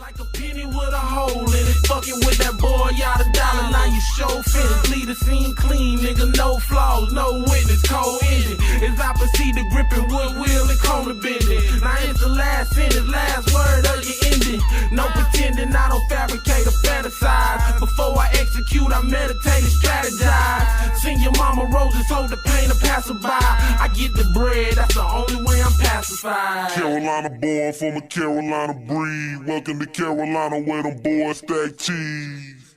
like a penny with a hole in it. Fucking with that boy, Yadda. Now you show finish. Leave the scene clean, nigga. No flaws, no witness. Cold ending. As I proceed to gripping wood wheel and corner bending. Now it's the last sentence, last word of your ending. No pretending, I don't fabricate or fantasize. Before I execute, I meditate and strategize. Sing your mama roses, hold the pain of passerby. I get the bread, that's the only way I'm pacified. Carolina born from a Carolina breed. Welcome to Carolina where them boys stack cheese.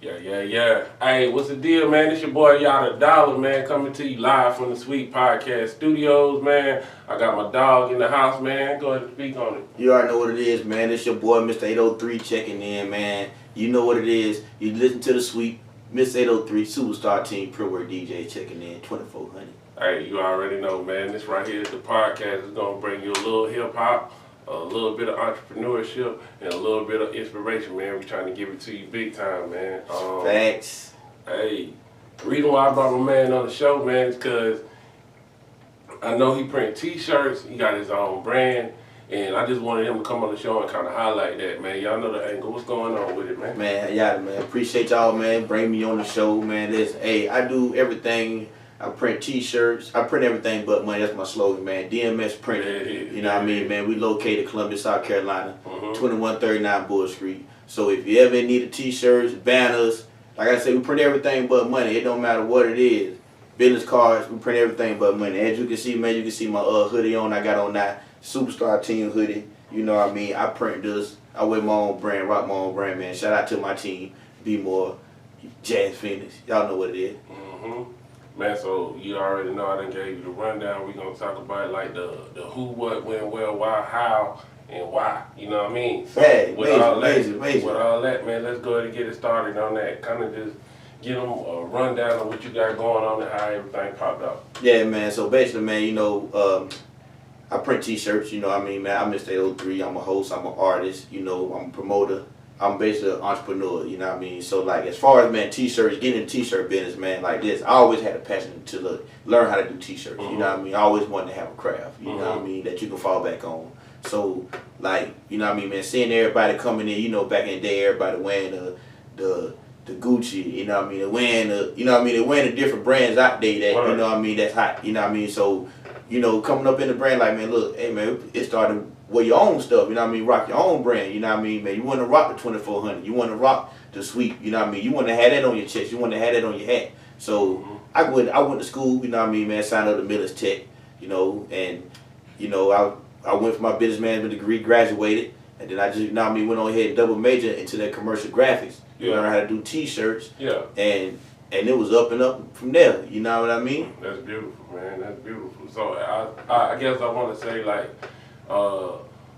Yeah. Hey, what's the deal, man? It's your boy Yadda, man, coming to you live from the Sweet Podcast Studios, man. I got my dog in the house, man. Go ahead and speak on it. You already know what it is, man. It's your boy Mr.803 checking in, man. You know what it is. You listen to the Sweet Mr.803 Superstar Team Pre-Work DJ checking in 2400. Hey, you already know, man. This right here is the podcast. It's gonna bring you a little hip hop, a little bit of entrepreneurship, and a little bit of inspiration, man. We're trying to give it to you big time, man. Facts. Hey, the reason why I brought my man on the show, man, is because I know he print t-shirts. He got his own brand, and I just wanted him to come on the show and kind of highlight that, man. Y'all know the angle. What's going on with it, man? Man, yeah, man. Appreciate y'all, man. Bring me on the show, man. Listen, hey, I do everything. I print t-shirts. I print everything but money. That's my slogan, man. DMS Printing. You know what I mean, man? We located Columbia, South Carolina, 2139 Bull Street. So if you ever need a t-shirts, banners, like I said, we print everything but money. It don't matter what it is. Business cards, we print everything but money. As you can see, man, you can see my hoodie on. I got on that Superstar Team hoodie. You know what I mean? I print this. I wear my own brand, rock my own brand, man. Shout out to my team, Be More, Jazz Phoenix. Y'all know what it is. Man, so you already know I done gave you the rundown. We're going to talk about like the who, what, when, where, why, how, and why. You know what I mean? So Hey, with all that, man, let's go ahead and get it started on that. Kind of just give them a rundown of what you got going on and how everything popped up. Yeah, man. So basically, man, you know, I print t-shirts. You know what I mean, man? I'm Mr.803. I'm a host. I'm an artist. You know, I'm a promoter. I'm basically an entrepreneur, you know what I mean? So, like, as far as, man, t-shirts, getting in the t-shirt business, man, like this, I always had a passion to learn how to do t-shirts, you know what I mean? I always wanted to have a craft, you know what I mean, that you can fall back on. So, like, you know what I mean, man, seeing everybody coming in, you know, back in the day, everybody wearing the Gucci, you know what I mean, they're wearing the different brands out there that, you know what I mean, that's hot, you know what I mean? So, you know, coming up in the brand, like, man, look, hey, man, it started wear your own stuff, you know what I mean? Rock your own brand, you know what I mean, man? You want to rock the 2400, you want to rock the Sweet, you know what I mean? You want to have that on your chest, you want to have that on your hat. So I went to school, you know what I mean, man? Signed up to Miller's Tech, you know, and you know I went for my business management degree, graduated, and then I just, you know what I mean, went on ahead and double major into that commercial graphics. You learn how to do t-shirts, and it was up and up from there. You know what I mean? That's beautiful, man. That's beautiful. So I guess I want to say like.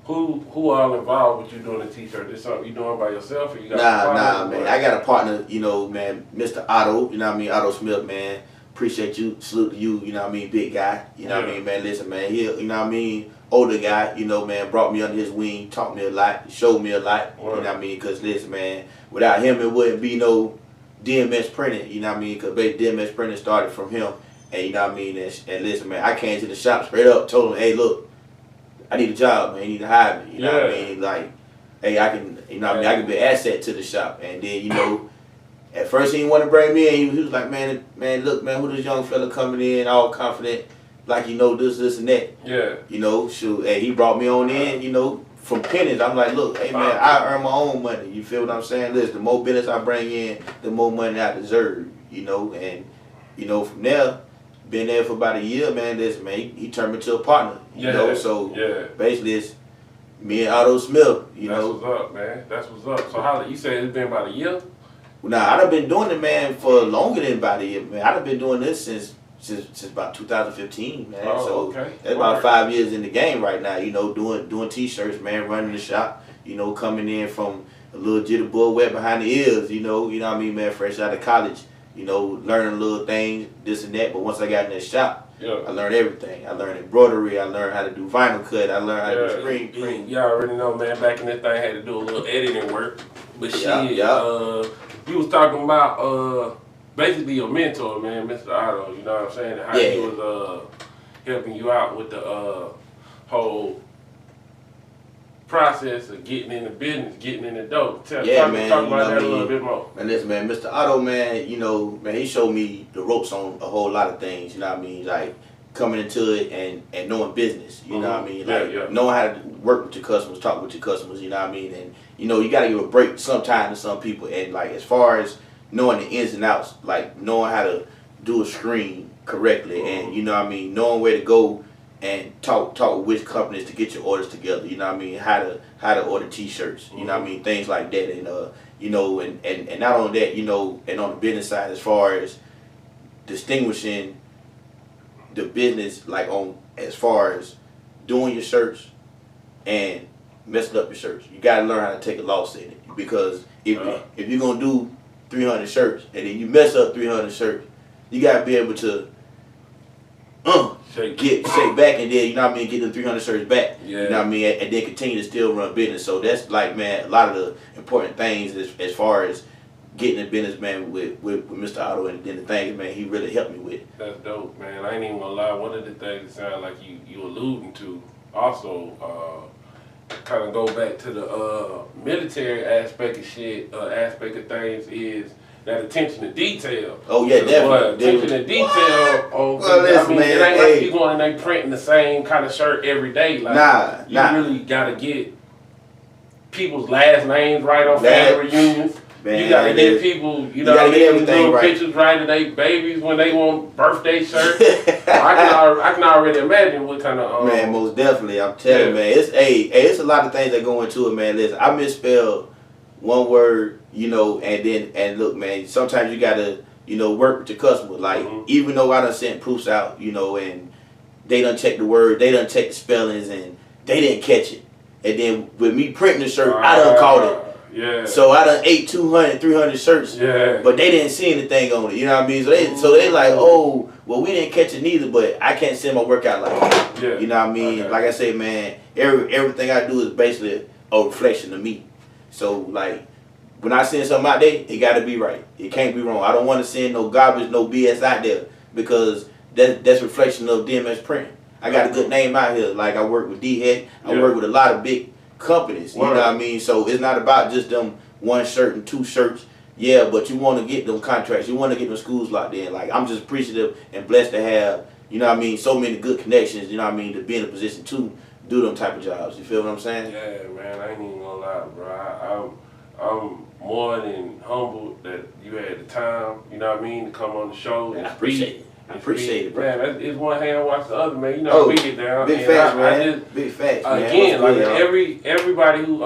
Who all involved with you doing the t-shirt? This something you doing by yourself, or you got a partner? Man. I got a partner, you know, man, Mr. Otto, you know what I mean, Otto Smith, man. Appreciate you, salute to you, you know what I mean, big guy, you know what I mean, man. Listen, man, he, you know what I mean, older guy, you know, man, brought me under his wing, taught me a lot, showed me a lot, you know what I mean, because listen, man, without him it wouldn't be no DMS printing, you know what I mean, because DMS printing started from him, and you know what I mean, and listen, man, I came to the shop straight up, told him, hey, look, I need a job, man. You need to hire me. You know what I mean? Like, hey, I can, you know what I mean? I can be an asset to the shop. And then, you know, at first he didn't want to bring me in. He was like, man, look, man, who this young fella coming in, all confident, like, you know, this, and that. Yeah. You know, so, hey, he brought me on in, you know, from pennies. I'm like, look, hey, man, I earn my own money. You feel what I'm saying? Listen, the more business I bring in, the more money I deserve, you know. And, you know, from there, been there for about a year, man. Listen, man, he turned me to a partner. You know, so basically it's me and Otto Smith, you know. That's what's up, man. That's what's up. So how you say it's been about a year? Well, nah, I done been doing it, man, for longer than about a year, man. I done been doing this since about 2015, man. So that's about 5 years in the game right now, you know, doing t-shirts, man, running the shop, you know, coming in from a little jitterbug wet behind the ears, you know what I mean, man, fresh out of college, you know, learning little things, this and that. But once I got in that shop, I learned everything. I learned embroidery. I learned how to do vinyl cut. I learned how to do screen print. Y'all already know, man, back in this thing, I had to do a little editing work. But shit, you was talking about basically your mentor, man, Mr. Otto, you know what I'm saying? And how he was helping you out with the whole process of getting in the business, getting in the dope. Talk man, about that a little bit more. Man, listen, man, Mr. Otto, man, you know, man, he showed me the ropes on a whole lot of things, you know what I mean? Like, coming into it and knowing business, you know what I mean? Like, knowing how to work with your customers, talk with your customers, you know what I mean? And, you know, you got to give a break sometimes to some people. And, like, as far as knowing the ins and outs, like, knowing how to do a screen correctly and, you know what I mean, knowing where to go and talk with which companies to get your orders together, you know what I mean, how to order t-shirts, you know what I mean, things like that. And you know, and not only that, you know, and on the business side, as far as distinguishing the business, like on as far as doing your shirts and messing up your shirts, you gotta learn how to take a loss in it. Because if you're gonna do 300 shirts and then you mess up 300 shirts, you gotta be able to shake back, and then, you know what I mean, get the 300 shirts back, you know what I mean, and then continue to still run business. So that's, like, man, a lot of the important things as far as getting in business, man, with Mr. Otto, and then the things, man, he really helped me with. That's dope, man. I ain't even gonna lie, one of the things that sound like you alluding to also kind of go back to the military aspect of things is that attention to detail. Oh yeah, definitely. Attention to detail. Well, listen, I mean, man, it ain't like you going and they printing the same kind of shirt every day. Like, you really gotta get people's last names right on family reunions. Man, you gotta get people, you know, gotta get everything right. Pictures right of their babies when they want birthday shirts. I can already imagine what kind of man, most definitely. I'm telling you, man, it's a lot of things that go into it, man. Listen, I misspelled one word, you know, and look, man, sometimes you gotta, you know, work with your customer. Like, even though I done sent proofs out, you know, and they done check the word, they done check the spellings, and they didn't catch it. And then with me printing the shirt, I done caught it. Yeah. So I done ate 200, 300 shirts. Yeah. But they didn't see anything on it. You know what I mean? So they like, oh, well, we didn't catch it neither, but I can't send my workout like that. Yeah. You know what I mean? Like I say, man, everything I do is basically a reflection of me. So, like, when I send something out there, it got to be right. It can't be wrong. I don't want to send no garbage, no BS out there, because that's reflection of DMS Printing. I got a good name out here. Like, I work with D-Head. I work with a lot of big companies. You know what I mean? So it's not about just them one shirt and two shirts. Yeah, but you want to get them contracts. You want to get them schools locked in. Like, I'm just appreciative and blessed to have, you know what I mean, so many good connections, you know what I mean, to be in a position to do them type of jobs. You feel what I'm saying? Yeah, man, I ain't even gonna lie, bro. I'm more than humbled that you had the time, you know what I mean, to come on the show and appreciate it. I appreciate it, bro. Man, it's one hand wash the other, man. You know, we get down. Big facts, man. Big facts, man. Again, like everybody who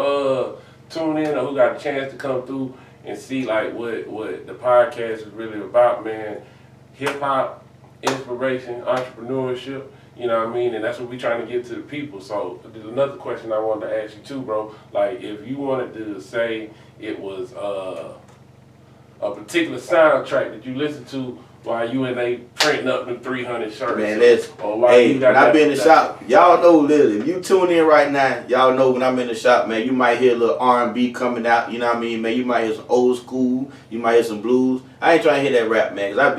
tune in or who got a chance to come through and see like what the podcast is really about, man. Hip hop, inspiration, entrepreneurship. You know what I mean? And that's what we trying to get to the people. So there's another question I wanted to ask you too, bro. Like, if you wanted to say it was a particular soundtrack that you listen to while you and they printing up them 300 shirts. Man, when I be in the shop, y'all know, literally, if you tune in right now, y'all know when I'm in the shop, man, you might hear a little R&B coming out, you know what I mean, man, you might hear some old school, you might hear some blues. I ain't trying to hear that rap, man, because I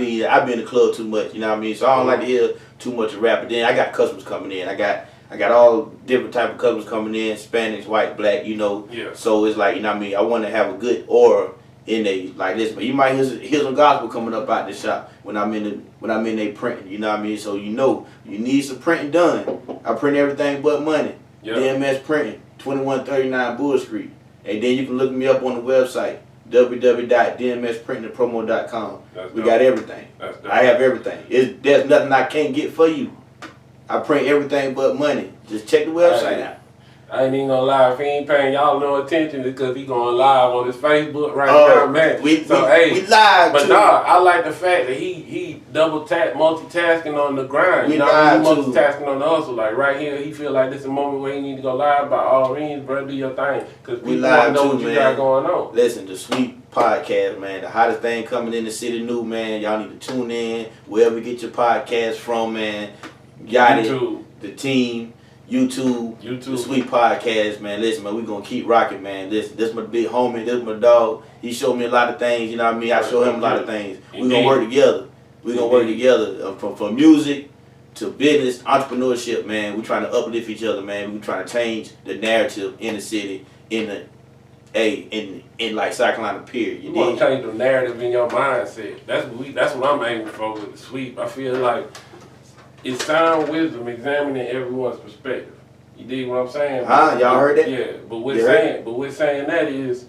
be in the club too much, you know what I mean, so I don't like to hear too much of rap. But then I got customers coming in, I got all different type of customers coming in, Spanish, white, black, you know, so it's like, you know what I mean, I want to have a good aura in they like this, but you might hear some gospel coming up out the shop when I'm in they printing, you know what I mean? So you know you need some printing done. I print everything but money. DMS Printing, 2139 Bull Street. And then you can look me up on the website, www.dmsprintingpromo.com. We got everything. I have everything. There's nothing I can't get for you. I print everything but money. Just check the website out. I ain't even gonna lie, if he ain't paying y'all no attention, it's because he going live on his Facebook right now, man. We live but too. nah, I like the fact that he multitasking on the grind. We you know, live he multitasking on the hustle. Like right here, he feel like this is a moment where he need to go live. By all means, bro, do your thing, because people want to know what you got going on. Listen, the Sweet Podcast, man, the hottest thing coming in the city new, man. Y'all need to tune in wherever you get your podcast from, man. Yadda, the team. YouTube, the Sweet Podcast, man. Listen, man, we gonna keep rocking, man. This my big homie, this my dog. He showed me a lot of things, you know what I mean? I show him a lot of things. We gonna work together. We gonna work together from music to business, entrepreneurship, man. We trying to uplift each other, man. We trying to change the narrative in the city, in like South Carolina, period. You want to change the narrative in your mindset. That's what I'm aiming for with the sweep. I feel like it's sound wisdom examining everyone's perspective. You dig what I'm saying? Y'all heard that? Yeah, but we're saying that is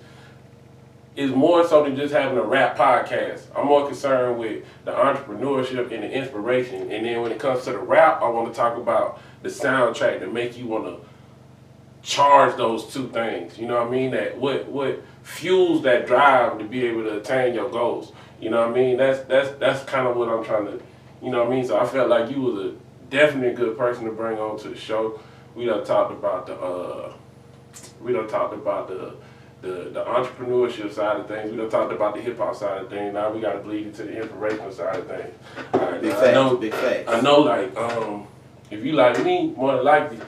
more so than just having a rap podcast. I'm more concerned with the entrepreneurship and the inspiration. And then when it comes to the rap, I want to talk about the soundtrack that make you want to charge those two things. You know what I mean? That what fuels that drive to be able to attain your goals. You know what I mean? That's kind of what I'm trying to, you know what I mean? So I felt like you was a definitely good person to bring on to the show. We done talked about the entrepreneurship side of things. We done talked about the hip-hop side of things. Now we got to bleed into the inspirational side of things. Right, big facts. I know, like, if you like me, more than likely,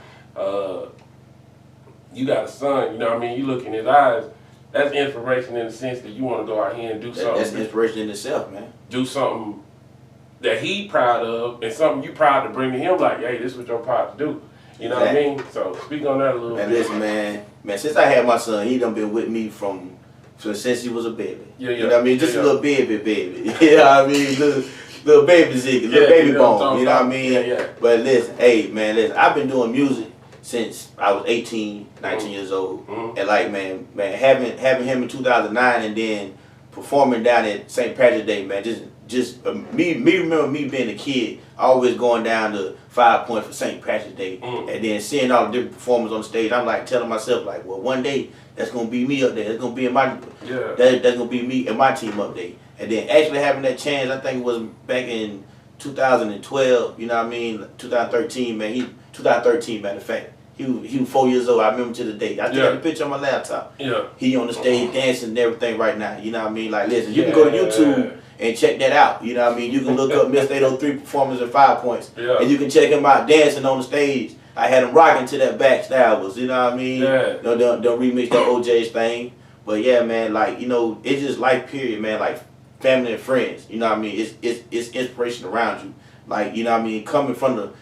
you got a son, you know what I mean? You look in his eyes, that's inspiration in the sense that you want to go out here and do something. That's inspiration in itself, man. Do something that he proud of and something you proud to bring to him, like, hey, this is what you're proud to do. You know what I mean? So speak on that a little bit. Listen, man, since I had my son, he done been with me since he was a baby. Yeah. You know what I mean? Just a little baby. You know what I mean? Little baby Ziggy, little baby bone. You know what I mean? Yeah. But listen, listen, I've been doing music since I was 18, 19 years old. And like, man, having him in 2009 and then performing down at St. Patrick's Day, man, just me remember me being a kid, always going down to 5 Points for St. Patrick's Day, and then seeing all the different performers on the stage. I'm like telling myself, like, well, one day that's gonna be me up there. That's gonna be in my that's gonna be me and my team up there. And then actually having that chance, I think it was back in 2012. You know what I mean? 2013, man. 2013, matter of fact. He was 4 years old. I remember to the day. I took the picture on my laptop. Yeah. He on the stage dancing and everything right now. You know what I mean? Like, listen, you can go to YouTube and check that out. You know what I mean? You can look up Mr.803 performance at 5 Points. Yeah. And you can check him out dancing on the stage. I had him rocking to that back style, you know what I mean? Yeah. Don't remix the OJ's thing. But yeah, man, like, you know, it's just life period, man. Like family and friends. You know what I mean? It's inspiration around you. Like, you know what I mean, coming from the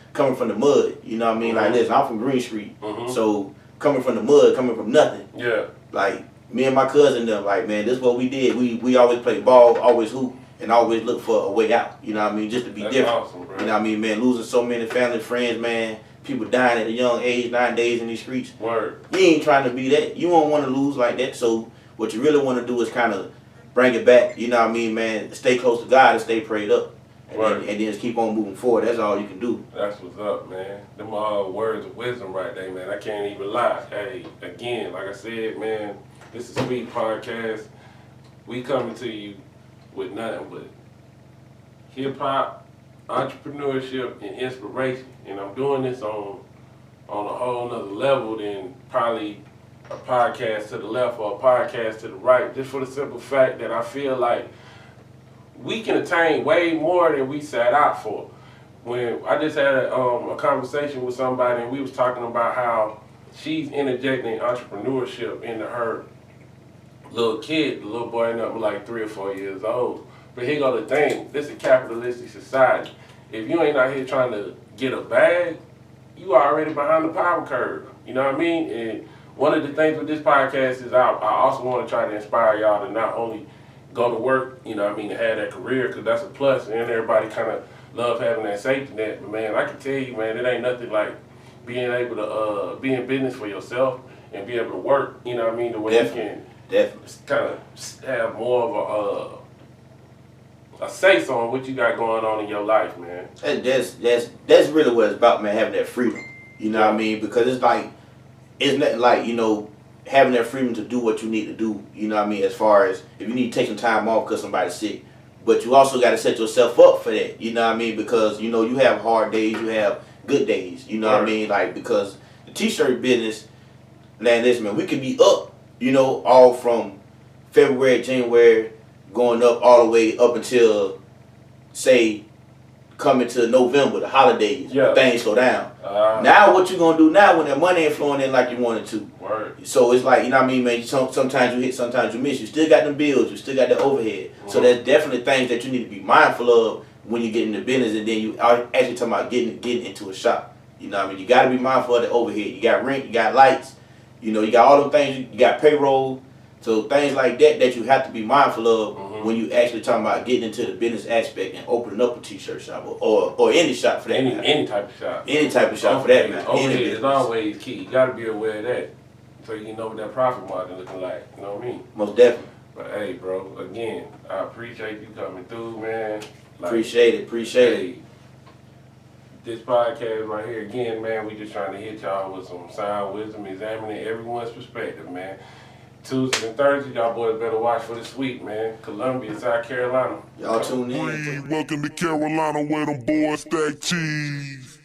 mud, you know what I mean? Like, listen, I'm from Green Street, so coming from the mud, coming from nothing. Yeah. Like, me and my cousin them, like, man, this is what we did. We always played ball, always hoop, and always look for a way out. You know what I mean? Just to be different. Awesome, bro. You know what I mean, man? Losing so many family and friends, man. People dying at a young age, 9 days in these streets. Word. You ain't trying to be that. You don't want to lose like that. So what you really want to do is kind of bring it back. You know what I mean, man? Stay close to God and stay prayed up. And then just keep on moving forward. That's all you can do. That's what's up, man. Them all words of wisdom right there, man. I can't even lie. Hey, again, like I said, man, this is Sweet Podcast. We coming to you with nothing but hip-hop, entrepreneurship, and inspiration. And I'm doing this on a whole nother level than probably a podcast to the left or a podcast to the right. Just for the simple fact that I feel like we can attain way more than we set out for. When I just had a conversation with somebody and we was talking about how she's interjecting entrepreneurship into her little kid, the little boy ended up like 3 or 4 years old. But here go the thing, this is a capitalistic society. If you ain't out here trying to get a bag, you already behind the power curve. You know what I mean? And one of the things with this podcast is I also want to try to inspire y'all to not only go to work, you know what I mean, to have that career, because that's a plus, and everybody kind of love having that safety net. But man, I can tell you, man, it ain't nothing like being able to be in business for yourself and be able to work, you know what I mean, the way you can kind of have more of a say-so on what you got going on in your life, man. That's really what it's about, man, having that freedom. You know what I mean? Because it's nothing like, you know, having that freedom to do what you need to do, you know what I mean, as far as if you need to take some time off because somebody's sick. But you also got to set yourself up for that, you know what I mean, because, you know, you have hard days, you have good days, you know what I mean, like, because the t-shirt business, man, listen, man, we can be up, you know, all from February, January, going up all the way up until, say, coming to November, the holidays, things slow down. Now what you gonna do now when that money ain't flowing in like you wanted to? So it's like, you know what I mean, man, sometimes you hit, sometimes you miss. You still got them bills, you still got the overhead. So there's definitely things that you need to be mindful of when you get into business, and then you are actually talking about getting into a shop. You know what I mean? You got to be mindful of the overhead. You got rent, you got lights, you know, you got all them things. You got payroll, so things like that you have to be mindful of when you actually talking about getting into the business aspect and opening up a t-shirt shop or any shop for that matter. Any type of shop. Any type of shop for that matter. Overhead is always key. You got to be aware of that, so you know what that profit margin looking like. You know what I mean? Most definitely. But hey, bro, again, I appreciate you coming through, man. Like, appreciate it. This podcast right here, again, man, we just trying to hit y'all with some sound wisdom, examining everyone's perspective, man. Tuesdays and Thursdays, y'all boys better watch for this week, man. Columbia, South Carolina. Y'all tune in. Welcome to Carolina where them boys stack cheese.